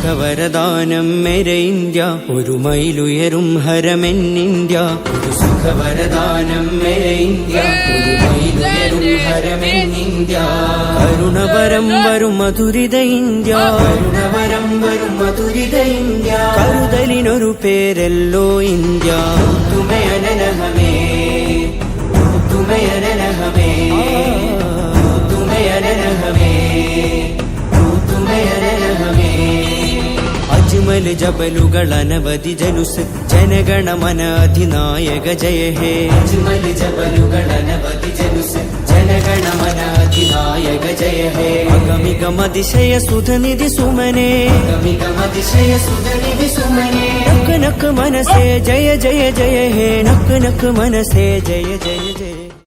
സുഖവരദാനം മേരെ India, ഒരു മൈലുയരും ഹരമെന്നിന്ത്യ. ഒരു സുഖവരദാനം മേരെ India, ഒരു മൈലുയരും ഹരമെന്നിന്ത്യ. കരുണവരം വരും മധുരിത ഇന്ത്യ, കരുണവരം വരും മധുരിത ഇന്ത്യ. കരുതലിനൊരു പേരല്ലോ ഇന്ത്യ. തുമയനന ഹമേ, തുമയനന ഹമേ, തുമയനന ഹമേ, തുമയനന ഹമേ. അജ്മൽ ജബലുകൾ അനവധി ജനുസ്, ജനഗണമന അധിനായക ജയ ഹേ. അജ്മൽ ജബലുകൾ അനവധി ജനുസ്, ജനഗണമന അധിനായക ജയ ഹേ. അഗമികമതിശയ സുധനിധി സുമനേ, അഗമികമതിശയ സുധനിധി സുമനേ. നക്ക് നക്ക് മനസേ ജയ ജയ ജയ ഹേ, നക്ക് നക്ക് മനസേ ജയ ജയ.